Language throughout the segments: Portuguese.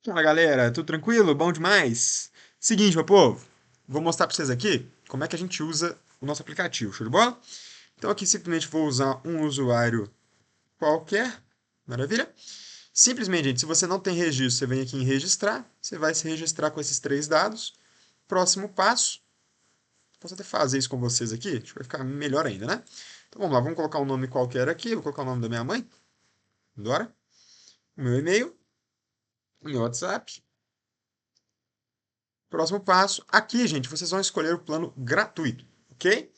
Fala galera, tudo tranquilo? Bom demais? Seguinte, meu povo, vou mostrar para vocês aqui como é que a gente usa o nosso aplicativo, show de bola? Então aqui simplesmente vou usar um usuário qualquer, maravilha? Simplesmente, gente, se você não tem registro, você vem aqui em registrar, você vai se registrar com esses três dados. Próximo passo, posso até fazer isso com vocês aqui, acho que vai ficar melhor ainda, né? Então vamos lá, vamos colocar um nome qualquer aqui, vou colocar o nome da minha mãe, Dora, o meu e-mail, o meu WhatsApp. Próximo passo, aqui, gente, vocês vão escolher o plano gratuito, ok?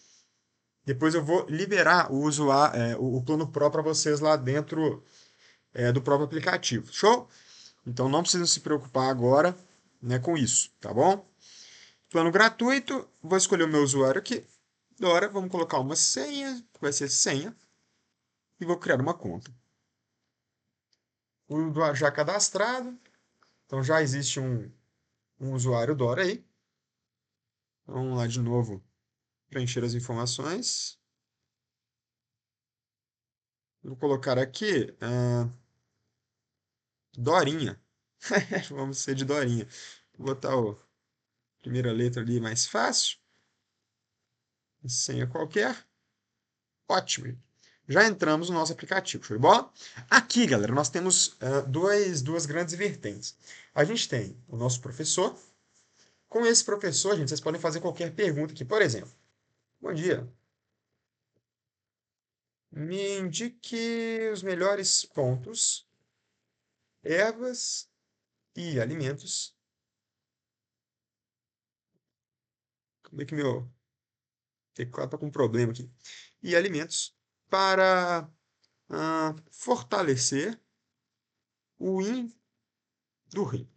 Depois eu vou liberar o usuário, o plano Pro para vocês lá dentro do próprio aplicativo, show? Então não precisam se preocupar agora, né, com isso, tá bom? Plano gratuito, vou escolher o meu usuário aqui, Dora, vamos colocar uma senha, que vai ser senha, e vou criar uma conta. O usuário já cadastrado, então já existe um usuário Dora aí. Vamos lá de novo, preencher as informações. Vou colocar aqui Dorinha. Vamos ser de Dorinha. Vou botar a primeira letra ali mais fácil. Senha qualquer. Ótimo. Já entramos no nosso aplicativo. Show de bola? Aqui, galera, nós temos duas grandes vertentes. A gente tem o nosso professor. Com esse professor, gente, vocês podem fazer qualquer pergunta aqui. Por exemplo, bom dia. Me indique os melhores pontos, ervas e alimentos. Como é que meu teclado está com um problema aqui? E alimentos para fortalecer o yin do rim.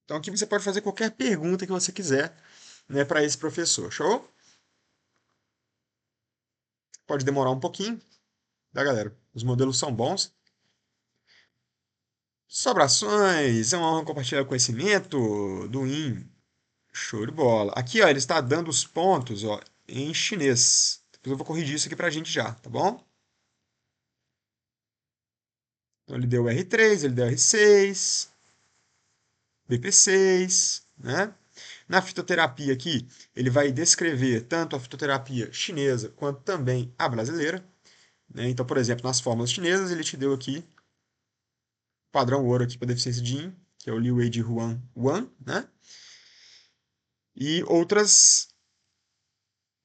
Então aqui você pode fazer qualquer pergunta que você quiser, né, para esse professor. Show? Pode demorar um pouquinho, tá, galera? Os modelos são bons. Sobrações, é uma honra compartilhar o conhecimento do yin. Show de bola. Aqui, ó, ele está dando os pontos, ó, em chinês. Depois eu vou corrigir isso aqui pra gente já, tá bom? Então ele deu R3, ele deu R6, BP6, né? Na fitoterapia aqui, ele vai descrever tanto a fitoterapia chinesa quanto também a brasileira, né? Então, por exemplo, nas fórmulas chinesas, ele te deu aqui padrão ouro aqui para deficiência de Yin, que é o Liu Wei de Huan Wan, né? E outras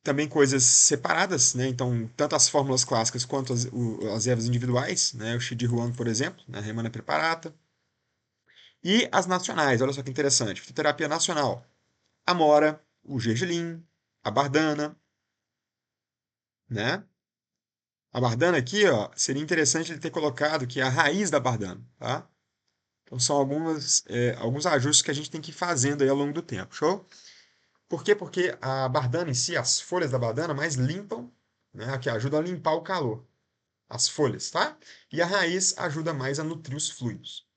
também coisas separadas, né? Então, tanto as fórmulas clássicas quanto as ervas individuais, né? O Shi de Huang, por exemplo, né? Remana preparata. E as nacionais, olha só que interessante. Fitoterapia nacional. Amora, o gergelim, a bardana, né? A bardana aqui, ó, seria interessante ele ter colocado que é a raiz da bardana, tá? Então são alguns ajustes que a gente tem que ir fazendo aí ao longo do tempo, show? Por quê? Porque a bardana em si, as folhas da bardana mais limpam, né? Que ajudam a limpar o calor. As folhas, tá? E a raiz ajuda mais a nutrir os fluidos.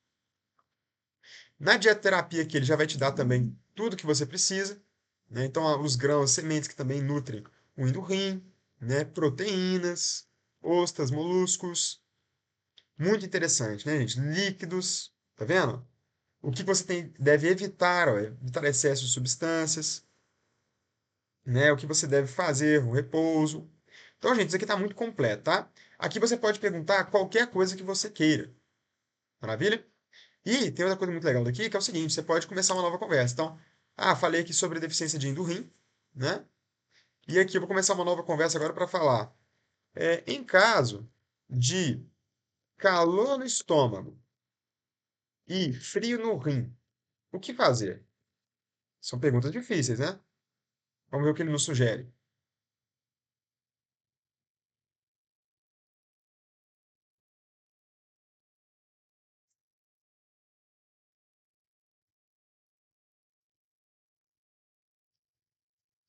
Na dietoterapia aqui ele já vai te dar também tudo que você precisa, né? Então os grãos, sementes que também nutrem o rim, né? Proteínas, ostras, moluscos, muito interessante, né, gente? Líquidos, tá vendo? O que você deve evitar, ó, evitar excesso de substâncias, né? O que você deve fazer, o repouso. Então, gente, isso aqui está muito completo, tá? Aqui você pode perguntar qualquer coisa que você queira. Maravilha? E tem outra coisa muito legal daqui, que é o seguinte, você pode começar uma nova conversa. Então, falei aqui sobre a deficiência de rim, né? E aqui eu vou começar uma nova conversa agora para falar. Em caso de calor no estômago e frio no rim, o que fazer? São perguntas difíceis, né? Vamos ver o que ele nos sugere.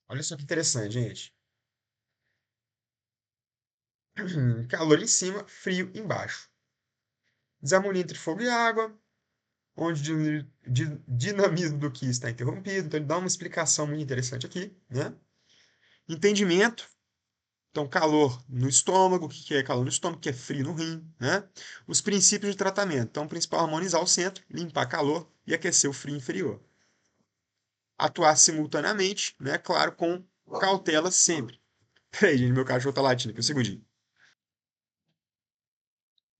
Olha só que interessante, gente. Calor em cima, frio embaixo. Desarmonia entre fogo e água, onde o dinamismo do Ki está interrompido. Então, ele dá uma explicação muito interessante aqui, né? Entendimento, Então, calor no estômago, o que é calor no estômago, o que é frio no rim, né? Os princípios de tratamento. Então, o principal é harmonizar o centro, limpar calor e aquecer o frio inferior. Atuar simultaneamente, né? Claro, com cautela sempre. Peraí, gente, meu cachorro tá latindo aqui, um segundinho.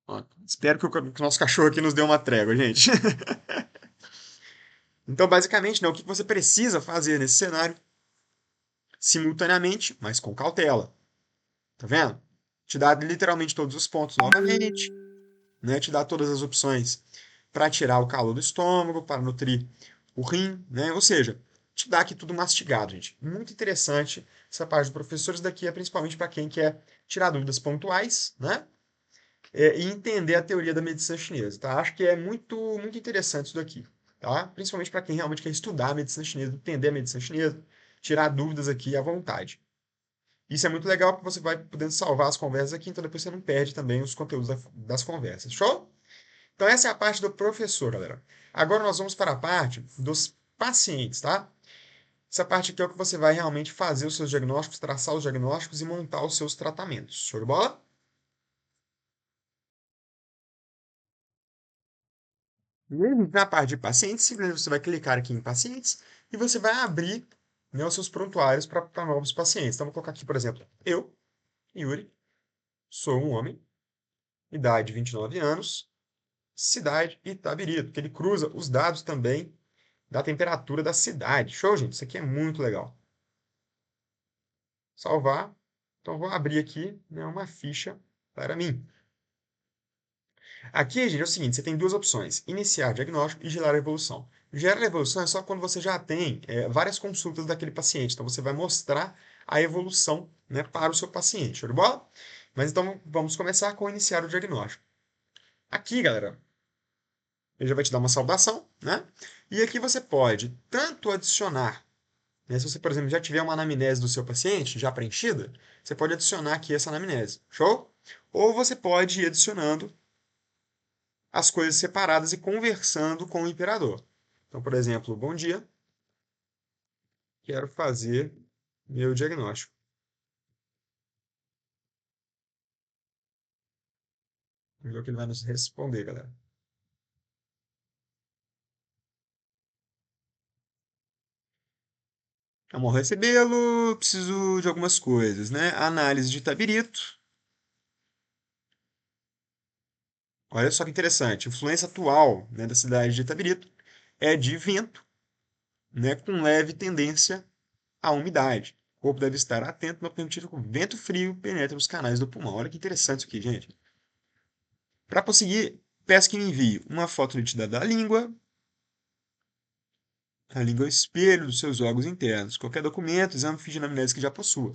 Ó, espero que o nosso cachorro aqui nos dê uma trégua, gente. Então, basicamente, né, o que você precisa fazer nesse cenário? Simultaneamente, mas com cautela. Tá vendo? Te dá literalmente todos os pontos novamente, né? Te dá todas as opções para tirar o calor do estômago, para nutrir o rim, né? Ou seja, te dá aqui tudo mastigado, gente. Muito interessante essa parte dos professores daqui, é principalmente para quem quer tirar dúvidas pontuais, né? E entender a teoria da medicina chinesa, tá? Acho que é muito interessante isso daqui, tá? Principalmente para quem realmente quer estudar a medicina chinesa, entender a medicina chinesa, tirar dúvidas aqui à vontade. Isso é muito legal porque você vai podendo salvar as conversas aqui, então depois você não perde também os conteúdos das conversas. Show? Então essa é a parte do professor, galera. Agora nós vamos para a parte dos pacientes, tá? Essa parte aqui é o que você vai realmente fazer os seus diagnósticos, traçar os diagnósticos e montar os seus tratamentos. Show de bola? Na parte de pacientes, simplesmente você vai clicar aqui em pacientes e você vai abrir, né, os seus prontuários para novos pacientes. Então, vou colocar aqui, por exemplo, eu, Yuri, sou um homem, idade 29 anos, cidade Itabirito, porque ele cruza os dados também da temperatura da cidade. Show, gente? Isso aqui é muito legal. Salvar. Então, vou abrir aqui, né, uma ficha para mim. Aqui, gente, é o seguinte, você tem duas opções, iniciar diagnóstico e gerar evolução. Gerar evolução é só quando você já tem várias consultas daquele paciente. Então, você vai mostrar a evolução, né, para o seu paciente. Show de bola? Mas então, vamos começar com iniciar o diagnóstico. Aqui, galera, ele já vai te dar uma saudação, né? E aqui você pode tanto adicionar, né, se você, por exemplo, já tiver uma anamnese do seu paciente já preenchida, você pode adicionar aqui essa anamnese. Show? Ou você pode ir adicionando as coisas separadas e conversando com o imperador. Então, por exemplo, bom dia, quero fazer meu diagnóstico. Vamos ver o que ele vai nos responder, galera. Amor, recebê-lo, preciso de algumas coisas, né? Análise de Tabirito. Olha só que interessante. Influência atual, né, da cidade de Itabirito é de vento, né, com leve tendência à umidade. O corpo deve estar atento, não permitir que o vento frio penetre nos canais do pulmão. Olha que interessante isso aqui, gente. Para conseguir, peço que me envie uma foto nítida da língua. A língua é o espelho dos seus órgãos internos. Qualquer documento, exame de anamnese que já possua.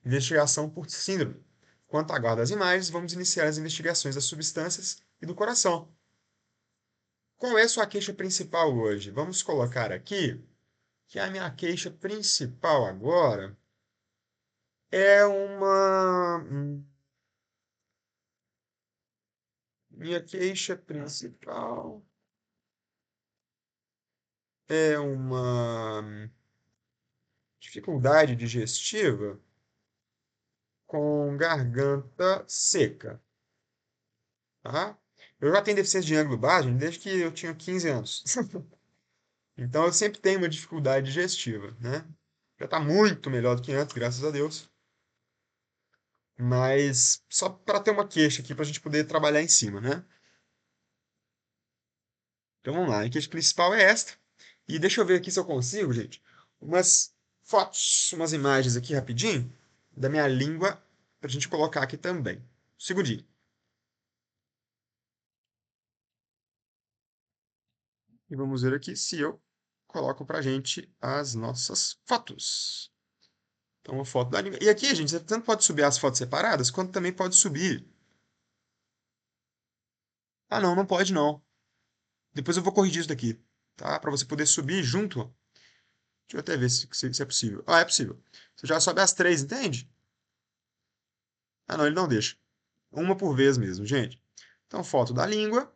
Investigação por síndrome. Quanto aguarda as imagens, vamos iniciar as investigações das substâncias e do coração. Qual é a sua queixa principal hoje? Vamos colocar aqui que a minha queixa principal agora é uma. Minha queixa principal é uma dificuldade digestiva com garganta seca, tá? Eu já tenho deficiência de ângulo baixo desde que eu tinha 15 anos. Então eu sempre tenho uma dificuldade digestiva, né? Já está muito melhor do que antes, graças a Deus. Mas só para ter uma queixa aqui para a gente poder trabalhar em cima, né? Então vamos lá, a queixa principal é esta. E deixa eu ver aqui se eu consigo, gente, umas fotos, umas imagens aqui rapidinho da minha língua para a gente colocar aqui também. Segundinho. E vamos ver aqui se eu coloco para a gente as nossas fotos. Então, uma foto da língua. E aqui, gente, você tanto pode subir as fotos separadas, quanto também pode subir. Ah, não, não pode não. Depois eu vou corrigir isso daqui, tá? Para você poder subir junto. Deixa eu até ver se é possível. Ah, é possível. Você já sobe as três, entende? Ah, não, ele não deixa. Uma por vez mesmo, gente. Então, foto da língua.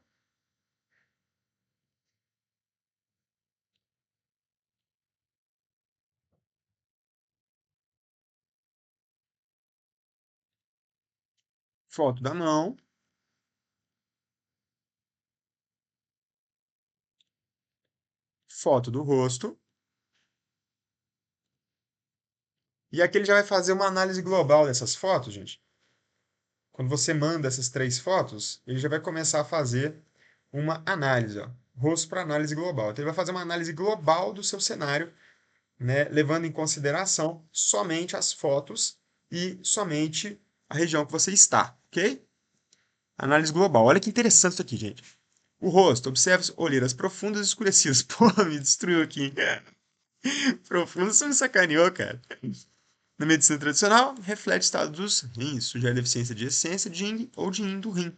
foto da mão, foto do rosto, e aqui ele já vai fazer uma análise global dessas fotos, gente. Quando você manda essas três fotos, ele já vai começar a fazer uma análise, ó, rosto para análise global. Então, ele vai fazer uma análise global do seu cenário, né, levando em consideração somente as fotos e somente a região que você está, ok? Análise global. Olha que interessante isso aqui, gente. O rosto, observe olheiras profundas e escurecidas. Pô, me destruiu aqui. Profundo, você me sacaneou, cara. Na medicina tradicional, reflete o estado dos rins, sugere deficiência de essência de yin ou de yin do rim.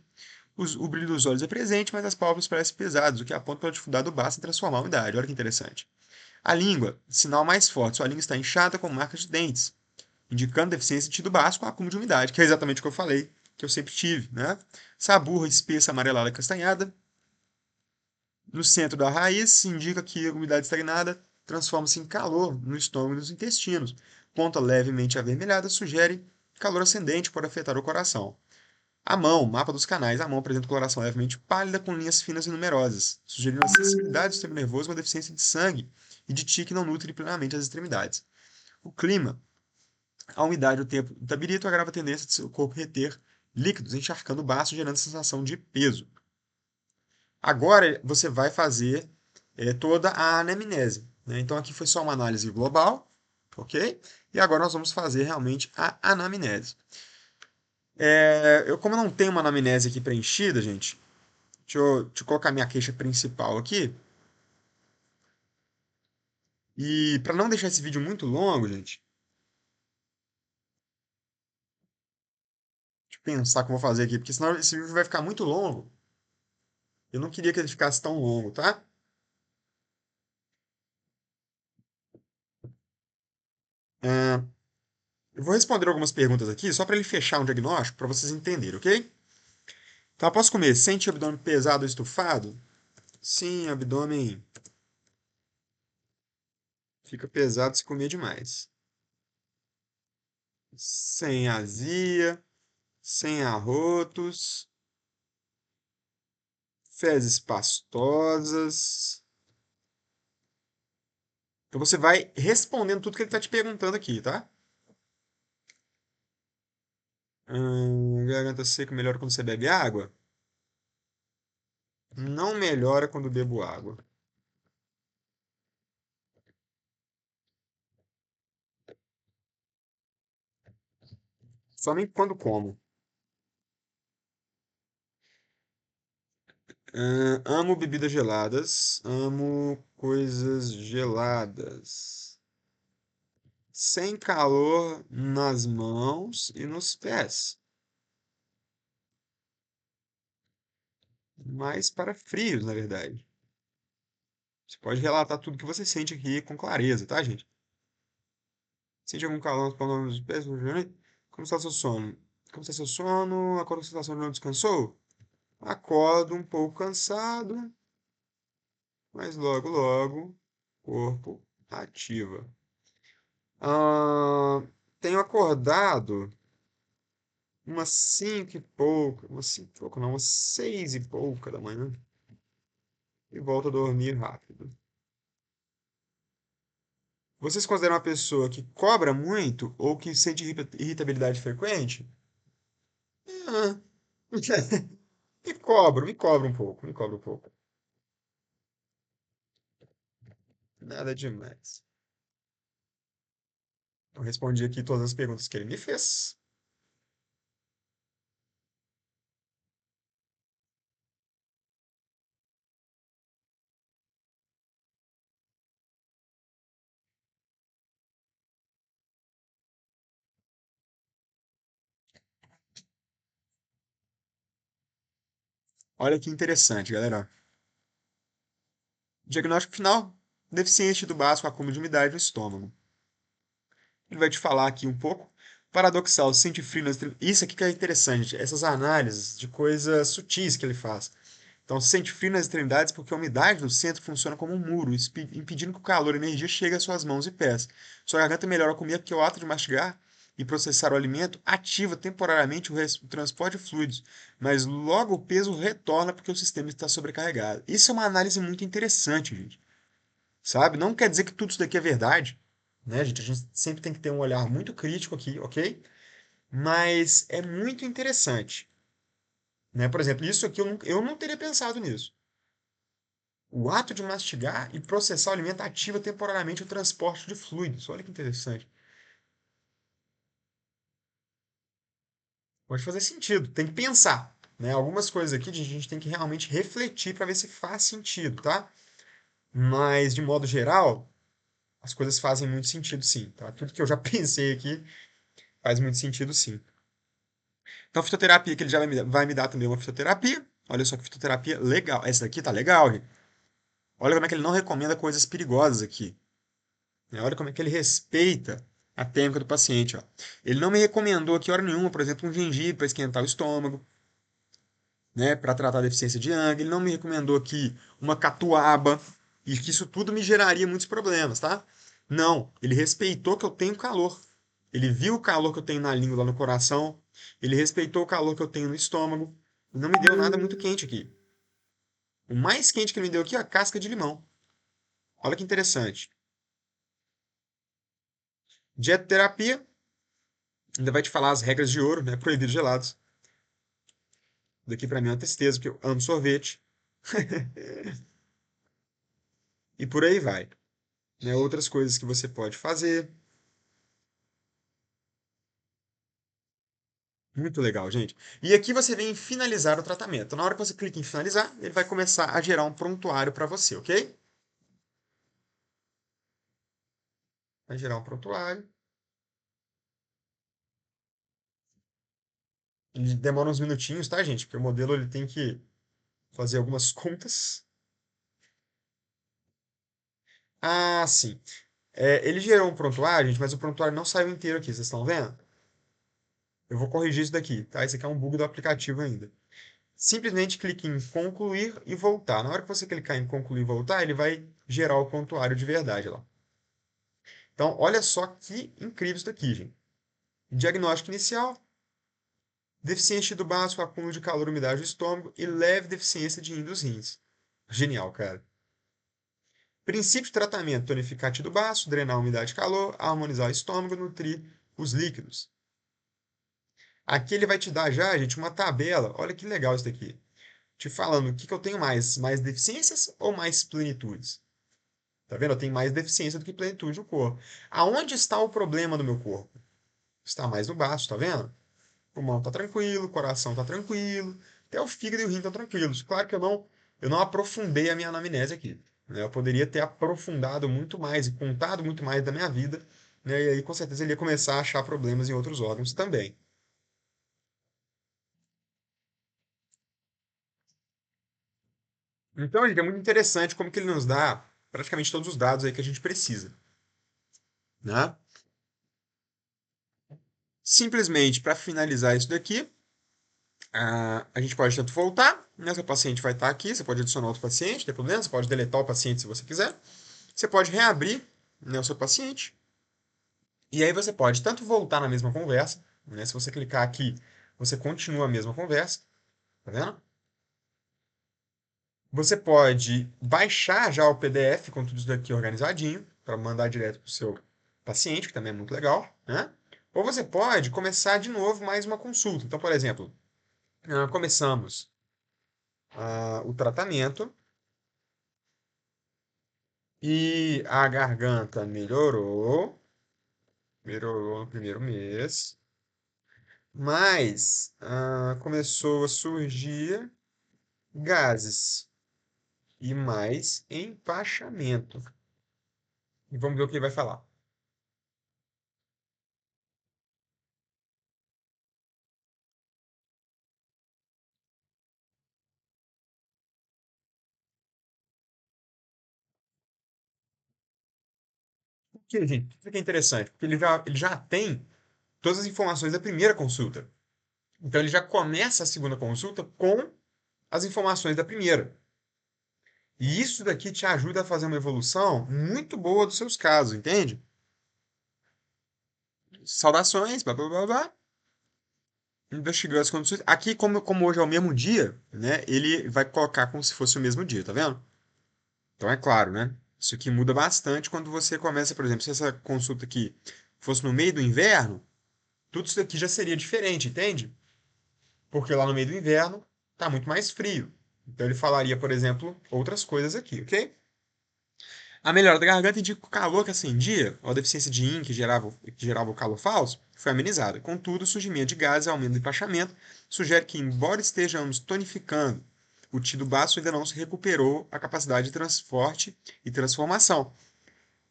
O brilho dos olhos é presente, mas as pálpebras parecem pesadas, o que aponta para a dificuldade do baço em transformar a umidade. Olha que interessante. A língua, sinal mais forte. Sua língua está inchada com marcas de dentes, indicando deficiência de tecido baço com acúmulo de umidade, que é exatamente o que eu falei, que eu sempre tive, né? Saburra espessa, amarelada, castanhada. No centro da raiz, indica que a umidade estagnada transforma-se em calor no estômago e nos intestinos. Ponta levemente avermelhada sugere calor ascendente, pode afetar o coração. A mão, mapa dos canais. A mão apresenta coloração levemente pálida com linhas finas e numerosas, sugerindo a sensibilidade do sistema nervoso, uma deficiência de sangue e de ti que não nutre plenamente as extremidades. O clima, a umidade e o tempo do tabirito agrava a tendência de seu corpo reter líquidos, encharcando o baço, gerando a sensação de peso. Agora você vai fazer toda a anamnese, né? Então aqui foi só uma análise global, ok? E agora nós vamos fazer realmente a anamnese. Como eu não tenho uma anamnese aqui preenchida, gente, deixa eu colocar minha queixa principal aqui. E para não deixar esse vídeo muito longo, gente, deixa eu pensar o que eu vou fazer aqui, porque senão esse vídeo vai ficar muito longo. Eu não queria que ele ficasse tão longo, tá? É, eu vou responder algumas perguntas aqui, só para ele fechar um diagnóstico, para vocês entenderem, ok? Então, após comer, sente o abdômen pesado ou estufado? Sim, abdômen fica pesado se comer demais. Sem azia, sem arrotos, fezes pastosas. Então você vai respondendo tudo que ele está te perguntando aqui, tá? Garganta seca melhora quando você bebe água? Não melhora quando bebo água. Somente quando como. Amo bebidas geladas. Amo coisas geladas. Sem calor nas mãos e nos pés. Mais para frios, na verdade. Você pode relatar tudo que você sente aqui com clareza, tá, gente? Sente algum calor nas palmas dos pés? Como está seu sono? Como está seu sono? Acorda com a sensação de não descansou? Acordo um pouco cansado, mas logo, logo, corpo ativa. Ah, tenho acordado umas 5 e pouca, umas 5 e pouco, não, umas 6 e pouca da manhã e volto a dormir rápido. Você se considera uma pessoa que cobra muito ou que sente irritabilidade frequente? Ah, me cobro um pouco, me cobro um pouco. Nada demais. Eu respondi aqui todas as perguntas que ele me fez. Olha que interessante, galera. Diagnóstico final: deficiência do básico, acúmulo de umidade no estômago. Ele vai te falar aqui um pouco. Paradoxal, sente frio nas Isso aqui que é interessante, essas análises de coisas sutis que ele faz. Então, sente frio nas extremidades porque a umidade do centro funciona como um muro, impedindo que o calor e a energia chegue às suas mãos e pés. Sua garganta melhora ao comer porque o ato de mastigar e processar o alimento ativa temporariamente o transporte de fluidos, mas logo o peso retorna porque o sistema está sobrecarregado. Isso é uma análise muito interessante, gente. Sabe? Não quer dizer que tudo isso daqui é verdade, né, gente? A gente sempre tem que ter um olhar muito crítico aqui, ok? Mas é muito interessante, né? Por exemplo, isso aqui eu não teria pensado nisso. O ato de mastigar e processar o alimento ativa temporariamente o transporte de fluidos. Olha que interessante. Pode fazer sentido, tem que pensar, né? Algumas coisas aqui a gente tem que realmente refletir para ver se faz sentido, tá? Mas, de modo geral, as coisas fazem muito sentido sim, tá? Tudo que eu já pensei aqui faz muito sentido sim. Então, fitoterapia, que ele já vai me dar também uma fitoterapia. Olha só que fitoterapia legal. Essa daqui tá legal, gente. Olha como é que ele não recomenda coisas perigosas aqui, né? Olha como é que ele respeita a técnica do paciente, ó. Ele não me recomendou aqui, hora nenhuma, por exemplo, um gengibre para esquentar o estômago, né, para tratar a deficiência de Yang. Ele não me recomendou aqui uma catuaba, e que isso tudo me geraria muitos problemas, tá? Não, ele respeitou que eu tenho calor. Ele viu o calor que eu tenho na língua, lá no coração. Ele respeitou o calor que eu tenho no estômago. E não me deu nada muito quente aqui. O mais quente que ele me deu aqui é a casca de limão. Olha que interessante. Dietoterapia, ainda vai te falar as regras de ouro, né? Proibido gelados. Daqui pra mim é uma tristeza, porque eu amo sorvete. E por aí vai, né? Outras coisas que você pode fazer. Muito legal, gente. E aqui você vem em finalizar o tratamento. Na hora que você clica em finalizar, ele vai começar a gerar um prontuário para você, ok? Vai gerar um prontuário. Ele demora uns minutinhos, tá, gente? Porque o modelo ele tem que fazer algumas contas. Ah, sim. Ele gerou um prontuário, gente, mas o prontuário não saiu inteiro aqui, vocês estão vendo? Eu vou corrigir isso daqui, tá? Isso aqui é um bug do aplicativo ainda. Simplesmente clique em concluir e voltar. Na hora que você clicar em concluir e voltar, ele vai gerar o prontuário de verdade lá. Então, olha só que incrível isso daqui, gente. Diagnóstico inicial, deficiência do básico, acúmulo de calor, umidade do estômago e leve deficiência de rim dos rins. Genial, cara. Princípio de tratamento, tonificar do baço, drenar a umidade e calor, harmonizar o estômago, nutrir os líquidos. Aqui ele vai te dar já, gente, uma tabela. Olha que legal isso daqui. Te falando o que eu tenho mais, mais deficiências ou mais plenitudes? Tá vendo? Eu tenho mais deficiência do que plenitude no corpo. Aonde está o problema do meu corpo? Está mais no baço, tá vendo? O pulmão tá tranquilo, o coração tá tranquilo, até o fígado e o rim estão tranquilos. Claro que eu não aprofundei a minha anamnese aqui, né? Eu poderia ter aprofundado muito mais e contado muito mais da minha vida, né? E aí com certeza ele ia começar a achar problemas em outros órgãos também. Então, gente, é muito interessante como que ele nos dá praticamente todos os dados aí que a gente precisa, né? Simplesmente para finalizar isso daqui, a gente pode tanto voltar, né? Seu paciente vai estar aqui, você pode adicionar outro paciente, não tem problema, você pode deletar o paciente se você quiser. Você pode reabrir, né, o seu paciente. E aí você pode tanto voltar na mesma conversa, né? Se você clicar aqui, você continua a mesma conversa, tá vendo? Você pode baixar já o PDF com tudo isso daqui organizadinho, para mandar direto para o seu paciente, que também é muito legal, né? Ou você pode começar de novo mais uma consulta. Então, por exemplo, começamos o tratamento e a garganta melhorou no primeiro mês, mas começou a surgir gases e mais empachamento. E vamos ver o que ele vai falar. Por que, gente? Isso aqui é interessante, porque ele já tem todas as informações da primeira consulta. Então ele já começa a segunda consulta com as informações da primeira. E isso daqui te ajuda a fazer uma evolução muito boa dos seus casos, entende? saudações, blá blá blá blá. Investigou as condições. Aqui, como hoje é o mesmo dia, né? Ele vai colocar como se fosse o mesmo dia, tá vendo? Então é claro, né? Isso aqui muda bastante quando você começa, por exemplo, se essa consulta aqui fosse no meio do inverno, tudo isso daqui já seria diferente, entende? Porque lá no meio do inverno tá muito mais frio. Então ele falaria, por exemplo, outras coisas aqui, ok? A melhora da garganta indica que o calor que acendia, ou a deficiência de Yin que gerava o calor falso, foi amenizada. Contudo, o surgimento de gases e aumento do empachamento sugere que, embora estejamos tonificando, o tecido baço ainda não se recuperou a capacidade de transporte e transformação,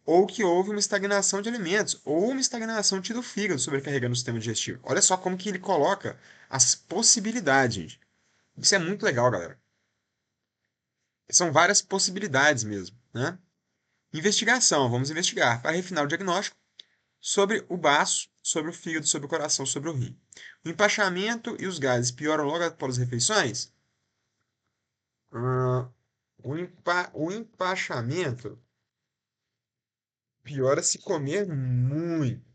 ou que houve uma estagnação de alimentos, ou uma estagnação do tecido fígado sobrecarregando o sistema digestivo. Olha só como que ele coloca as possibilidades, gente. Isso é muito legal, galera. São várias possibilidades mesmo, né? Investigação, vamos investigar para refinar o diagnóstico sobre o baço, sobre o fígado, sobre o coração, sobre o rim. O empachamento e os gases pioram logo após as refeições? Ah, o empachamento piora se comer muito,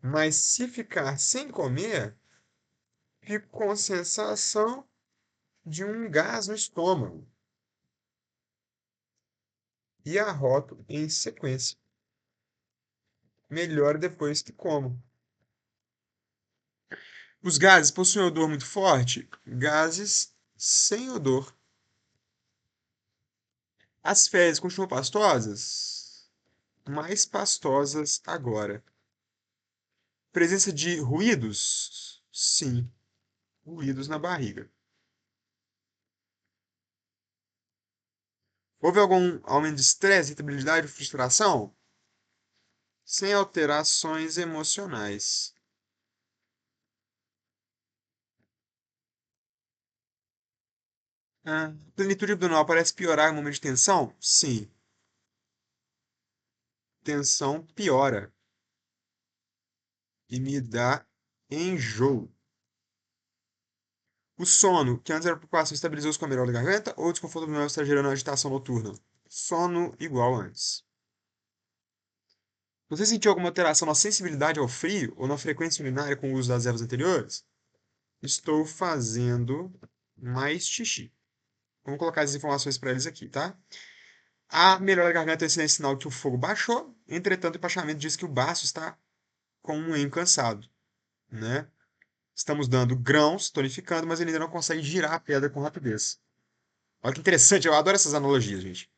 mas se ficar sem comer, fica com a sensação de um gás no estômago e arroto em sequência. Melhora depois que como. Os gases possuem odor muito forte? Gases sem odor. As fezes continuam pastosas? Mais pastosas agora. Presença de ruídos? Sim, ruídos na barriga. Houve algum aumento de estresse, irritabilidade ou frustração? Sem alterações emocionais. Plenitude abdominal parece piorar no momento de tensão? Sim, tensão piora e me dá enjoo. O sono, que antes era preocupação, estabilizou-se com a melhora da garganta ou o desconforto abdominal está gerando agitação noturna? Sono igual antes. Você sentiu alguma alteração na sensibilidade ao frio ou na frequência urinária com o uso das ervas anteriores? Estou fazendo mais xixi. Vamos colocar as informações para eles aqui, tá? A melhora da garganta é sinal que o fogo baixou, entretanto, o empachamento diz que o baço está com um enho cansado, né? Estamos dando grãos, tonificando, mas ele ainda não consegue girar a pedra com rapidez. Olha que interessante, eu adoro essas analogias, gente.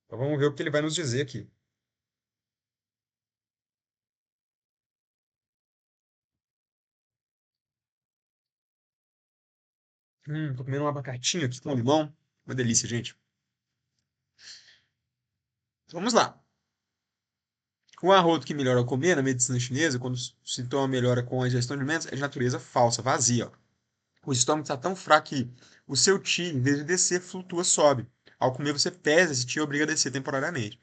Então vamos ver o que ele vai nos dizer aqui. Tô comendo um abacatinho aqui com limão. Uma delícia, gente. Vamos lá. O arroto que melhora ao comer na medicina chinesa, quando se toma melhora com a ingestão de alimentos, é de natureza falsa, vazia. Ó. O estômago está tão fraco que o seu qi, em vez de descer, flutua, sobe. Ao comer, você pesa esse qi e obriga a descer temporariamente.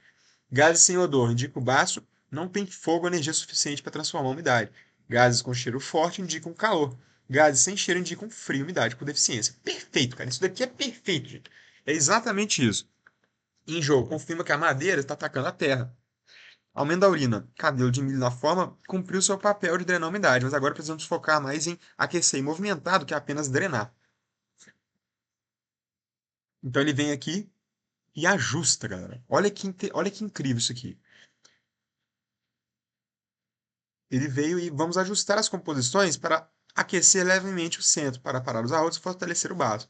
Gases sem odor indicam o baço não tem fogo ou energia suficiente para transformar a umidade. Gases com cheiro forte indicam calor. Gases sem cheiro indicam frio e umidade por deficiência. Perfeito, cara. Isso daqui é perfeito, gente. É exatamente isso. Enjoo confirma que a madeira está atacando a terra. Aumento da urina. Cabelo de milho na forma cumpriu seu papel de drenar a umidade, mas agora precisamos focar mais em aquecer e movimentar do que apenas drenar. Então ele vem aqui e ajusta, galera. Olha que incrível isso aqui. Ele veio e vamos ajustar as composições para aquecer levemente o centro, para parar os arrotos e fortalecer o baço.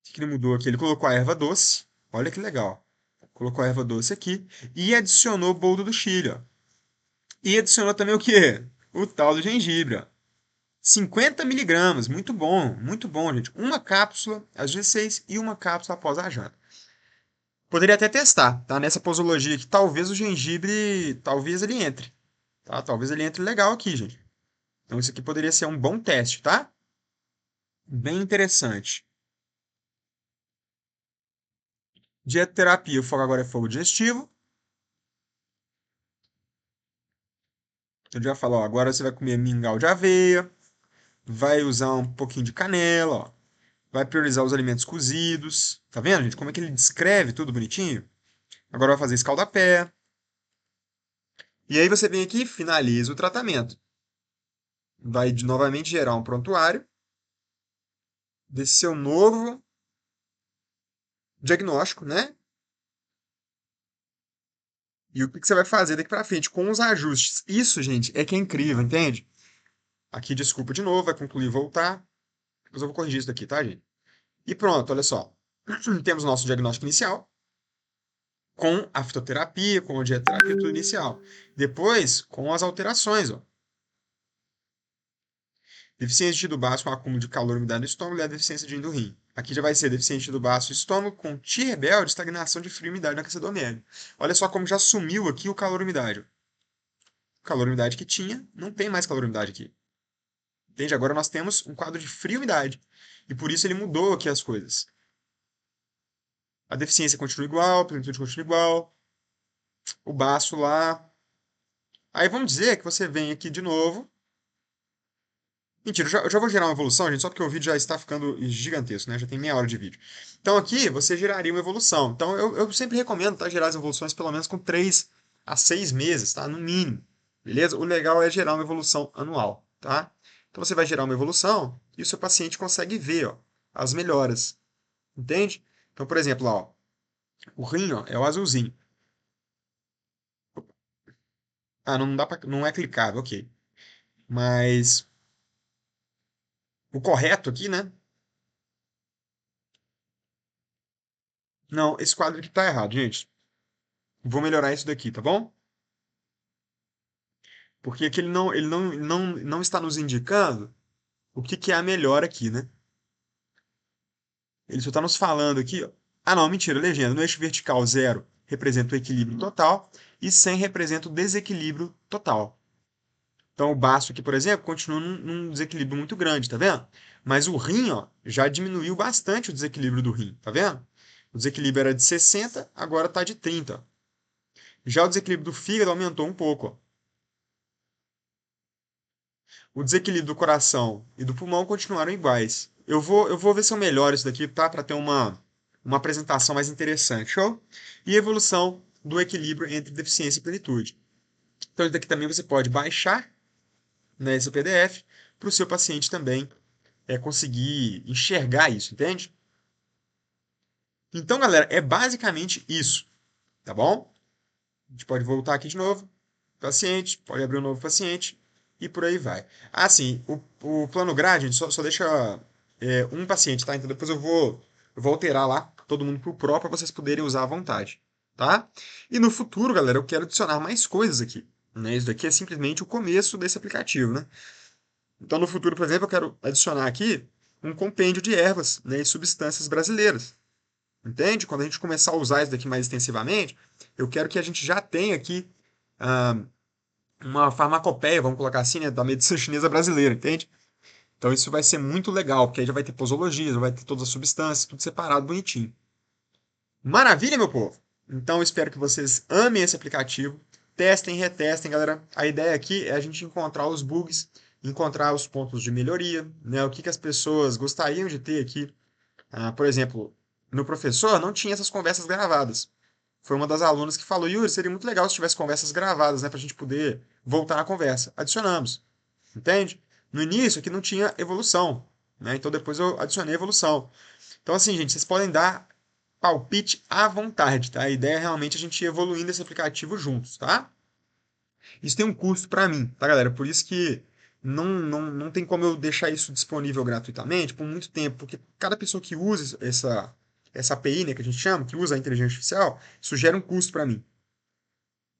O que ele mudou aqui? Ele colocou a erva doce. Olha que legal. Colocou a erva doce aqui e adicionou o boldo do Chile. Ó. E adicionou também o quê? O tal do gengibre. Ó. 50 miligramas, muito bom, gente. Uma cápsula às 16 e uma cápsula após a janta. Poderia até testar, tá? Nessa posologia aqui, talvez o gengibre, talvez ele entre, tá? Talvez ele entre legal aqui, gente. Então isso aqui poderia ser um bom teste, tá? Bem interessante. Dietoterapia, o fogo agora é fogo digestivo. Eu já falo, ó, agora você vai comer mingau de aveia, vai usar um pouquinho de canela, ó. Vai priorizar os alimentos cozidos. Tá vendo, gente? Como é que ele descreve tudo bonitinho? Agora vai fazer escaldapé. E aí você vem aqui e finaliza o tratamento. Vai novamente gerar um prontuário desse seu novo diagnóstico, né? E o que você vai fazer daqui para frente com os ajustes. Isso, gente, é que é incrível, entende? Aqui, desculpa de novo, vai concluir e voltar. Depois eu vou corrigir isso daqui, tá, gente? E pronto, olha só. Temos o nosso diagnóstico inicial, com a fitoterapia, com a dietoterapia, tudo inicial. Depois, com as alterações, ó. Deficiência de baço com acúmulo de calor e umidade no estômago e a deficiência de rim. Aqui já vai ser deficiência do baço e estômago com T rebelde, estagnação de frio e umidade na caça do omega. Olha só como já sumiu aqui o calor e umidade. O calor e umidade que tinha, não tem mais calor e umidade aqui. Entende? Agora nós temos um quadro de frio e umidade. E por isso ele mudou aqui as coisas. A deficiência continua igual, a plenitude continua igual, o baço lá. Aí vamos dizer que você vem aqui de novo. Mentira, eu já vou gerar uma evolução, gente, só porque o vídeo já está ficando gigantesco, né? Já tem meia hora de vídeo. Então aqui você geraria uma evolução. Então eu sempre recomendo, tá? Gerar as evoluções pelo menos com 3 a 6 meses, tá? No mínimo. Beleza? O legal é gerar uma evolução anual, tá? Então você vai gerar uma evolução e o seu paciente consegue ver, ó, as melhoras. Entende? Então, por exemplo, ó, o rim, ó, é o azulzinho. Ah, não dá pra, não é clicável, ok. Mas o correto aqui, né? Não, esse quadro aqui tá errado, gente. Vou melhorar isso daqui, tá bom? Porque aqui ele não está nos indicando o que, que é a melhor aqui, né? Ele só está nos falando aqui, ó. Ah, não, mentira, legenda. No eixo vertical, 0 representa o equilíbrio total e 100 representa o desequilíbrio total. Então, o baço aqui, por exemplo, continua num desequilíbrio muito grande, tá vendo? Mas o rim, ó, já diminuiu bastante o desequilíbrio do rim, tá vendo? O desequilíbrio era de 60, agora está de 30. Ó. Já o desequilíbrio do fígado aumentou um pouco. Ó. O desequilíbrio do coração e do pulmão continuaram iguais. Eu vou ver se eu melhoro isso daqui, tá? Para ter uma apresentação mais interessante, show? E evolução do equilíbrio entre deficiência e plenitude. Então, isso daqui também você pode baixar, né, esse PDF para o seu paciente também conseguir enxergar isso, entende? Então, galera, é basicamente isso, tá bom? A gente pode voltar aqui de novo. Paciente, pode abrir um novo paciente e por aí vai. Ah, sim, o plano grade só deixa um paciente, tá? Então depois eu vou alterar lá todo mundo pro Pro para vocês poderem usar à vontade, tá? E no futuro, galera, eu quero adicionar mais coisas aqui, né? Isso daqui é simplesmente o começo desse aplicativo, né? Então no futuro, por exemplo, eu quero adicionar aqui um compêndio de ervas, né, e substâncias brasileiras. Entende? Quando a gente começar a usar isso daqui mais extensivamente, eu quero que a gente já tenha aqui ah, uma farmacopeia, vamos colocar assim, né, da medicina chinesa brasileira, entende? Então isso vai ser muito legal, porque aí já vai ter posologia, já vai ter todas as substâncias, tudo separado, bonitinho. Maravilha, meu povo! Então eu espero que vocês amem esse aplicativo, testem, retestem, galera. A ideia aqui é a gente encontrar os bugs, encontrar os pontos de melhoria, né? O que, que as pessoas gostariam de ter aqui. Por exemplo, meu professor não tinha essas conversas gravadas. Foi uma das alunas que falou, Yuri, seria muito legal se tivesse conversas gravadas, né, para a gente poder voltar na conversa. Adicionamos, entende? No início aqui não tinha evolução, né? Então depois eu adicionei evolução. Então assim, gente, vocês podem dar palpite à vontade, tá? A ideia é realmente a gente ir evoluindo esse aplicativo juntos, tá? Isso tem um custo para mim, tá, galera? Por isso que não tem como eu deixar isso disponível gratuitamente por muito tempo, porque cada pessoa que usa essa API, né, que a gente chama, que usa a inteligência artificial, isso gera um custo para mim.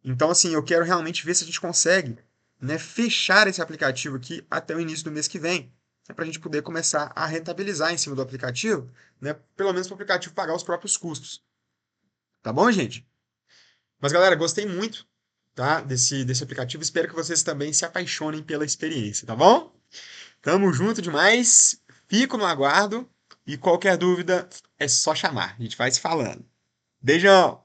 Então, assim, eu quero realmente ver se a gente consegue, né, fechar esse aplicativo aqui até o início do mês que vem, né, para a gente poder começar a rentabilizar em cima do aplicativo, né, pelo menos para o aplicativo pagar os próprios custos. Tá bom, gente? Mas, galera, gostei muito, tá, desse aplicativo. Espero que vocês também se apaixonem pela experiência, tá bom? Tamo junto demais. Fico no aguardo. E qualquer dúvida é só chamar. A gente vai se falando. Beijão!